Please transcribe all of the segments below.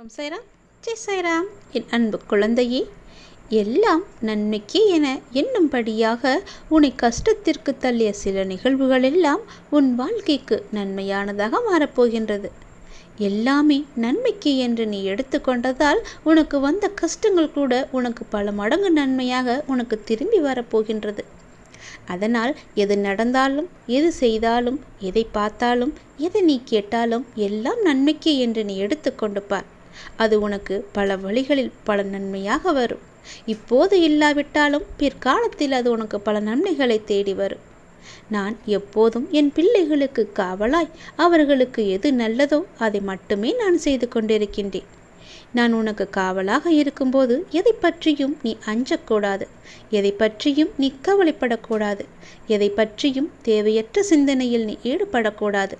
ஓம் சாய்ராம், ஜெய் சாய்ராம். என் அன்பு குழந்தையே, எல்லாம் நன்மைக்கே என எண்ணும்படியாக உன்னை கஷ்டத்திற்கு தள்ளிய சில நிகழ்வுகள் எல்லாம் உன் வாழ்க்கைக்கு நன்மையானதாக மாறப்போகின்றது. எல்லாமே நன்மைக்கு என்று நீ எடுத்துக்கொண்டதால் உனக்கு வந்த கஷ்டங்கள் கூட உனக்கு பல மடங்கு நன்மையாக உனக்கு திரும்பி வரப்போகின்றது. அதனால் எது நடந்தாலும், எது செய்தாலும், எதை பார்த்தாலும், எதை நீ கேட்டாலும் எல்லாம் நன்மைக்கே என்று நீ எடுத்துக்கொண்டு பார். அது உனக்கு பல வழிகளில் பல நன்மையாக வரும். இப்போது இல்லாவிட்டாலும் பிற்காலத்தில் அது உனக்கு பல நன்மைகளை தேடி வரும். நான் எப்போதும் என் பிள்ளைகளுக்கு காவலாய் அவர்களுக்கு எது நல்லதோ அதை மட்டுமே நான் செய்து கொண்டிருக்கின்றேன். நான் உனக்கு காவலாக இருக்கும்போது எதை பற்றியும் நீ அஞ்சக்கூடாது, எதை பற்றியும் நீ கவலைப்படக்கூடாது, எதை பற்றியும் தேவையற்ற சிந்தனையில் நீ ஈடுபடக்கூடாது.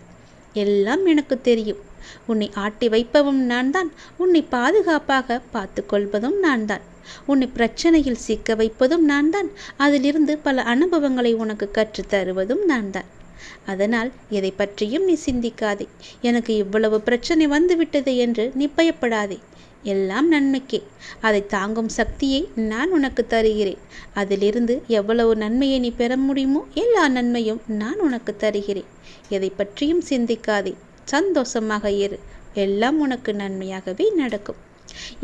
எல்லாம் எனக்கு தெரியும். உன்னை ஆட்டி வைப்பவும் நான் தான், உன்னை பாதுகாப்பாக பார்த்து கொள்வதும் நான் தான், உன்னை பிரச்சனையில் சிக்க வைப்பதும் நான் தான், அதிலிருந்து பல அனுபவங்களை உனக்கு கற்றுத் தருவதும் நான் தான். அதனால் எதை பற்றியும் நீ சிந்திக்காதே. எனக்கு இவ்வளவு பிரச்சனை வந்துவிட்டது என்று நீ பயப்படாதே. எல்லாம் நன்மைக்கே. அதை தாங்கும் சக்தியை நான் உனக்கு தருகிறேன். அதிலிருந்து எவ்வளவு நன்மையை நீ பெற முடியுமோ எல்லா நன்மையும் நான் உனக்கு தருகிறேன். எதை பற்றியும் சிந்திக்காதே. சந்தோஷமாக இரு. எல்லாம் உனக்கு நன்மையாகவே நடக்கும்.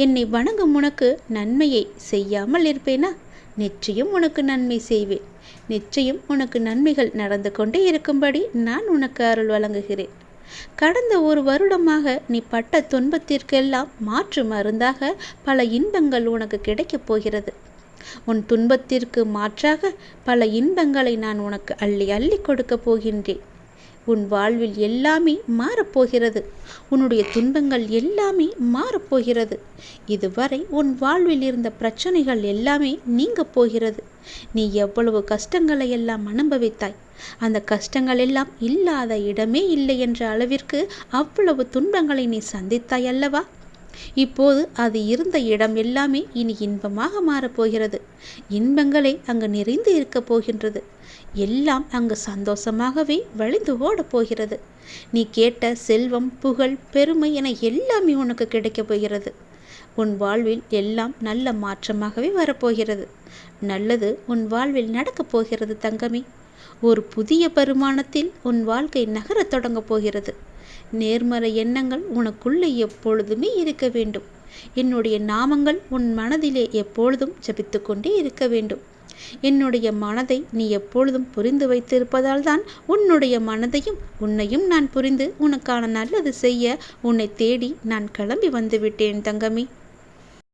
என்னை வணங்கும் உனக்கு நன்மையை செய்யாமல் இருப்பேனா? நிச்சயம் உனக்கு நன்மை செய்வேன். நிச்சயம் உனக்கு நன்மைகள் நடந்து கொண்டே இருக்கும்படி நான் உனக்கு அருள் வழங்குகிறேன். கடந்த ஒரு வருடமாக நீ பட்ட துன்பத்திற்கெல்லாம் மாற்று மருந்தாக பல இன்பங்கள் உனக்கு கிடைக்கப் போகிறது. உன் துன்பத்திற்கு மாற்றாக பல இன்பங்களை நான் உனக்கு அள்ளி அள்ளி கொடுக்க போகின்றேன். உன் வாழ்வில் எல்லாமே மாறப்போகிறது. உன்னுடைய துன்பங்கள் எல்லாமே மாறப்போகிறது. இதுவரை உன் வாழ்வில் இருந்த பிரச்சனைகள் எல்லாமே நீங்க போகிறது. நீ எவ்வளவு கஷ்டங்களை எல்லாம் அனுபவித்தாய். அந்த கஷ்டங்கள் எல்லாம் இல்லாத இடமே இல்லை என்ற அளவிற்கு அவ்வளவு துன்பங்களை நீ சந்தித்தாய் அல்லவா? இப்போது அது இருந்த இடம் எல்லாமே இனி இன்பமாக மாறப்போகிறது. இன்பங்களே அங்கு நிறைந்து இருக்க போகின்றது. எல்லாம் அங்கு சந்தோஷமாகவே வழிந்து ஓடப் போகிறது. நீ கேட்ட செல்வம், புகழ், பெருமை என எல்லாமே உனக்கு கிடைக்கப் போகிறது. உன் வாழ்வில் எல்லாம் நல்ல மாற்றமாகவே வரப்போகிறது. நல்லது உன் வாழ்வில் நடக்கப் போகிறது தங்கமே. ஒரு புதிய பரிமாணத்தில் உன் வாழ்க்கை நகரத் தொடங்கப் போகிறது. நேர்மறை எண்ணங்கள் உனக்குள்ளே எப்பொழுதுமே இருக்க வேண்டும். என்னுடைய நாமங்கள் உன் மனதிலே எப்பொழுதும் ஜபித்து கொண்டே இருக்க வேண்டும். என்னுடைய மனதை நீ எப்பொழுதும் புரிந்து வைத்திருப்பதால் தான் உன்னுடைய மனதையும் உன்னையும் நான் புரிந்து உனக்கான நல்லது செய்ய உன்னை தேடி நான் கிளம்பி வந்துவிட்டேன் தங்கமே.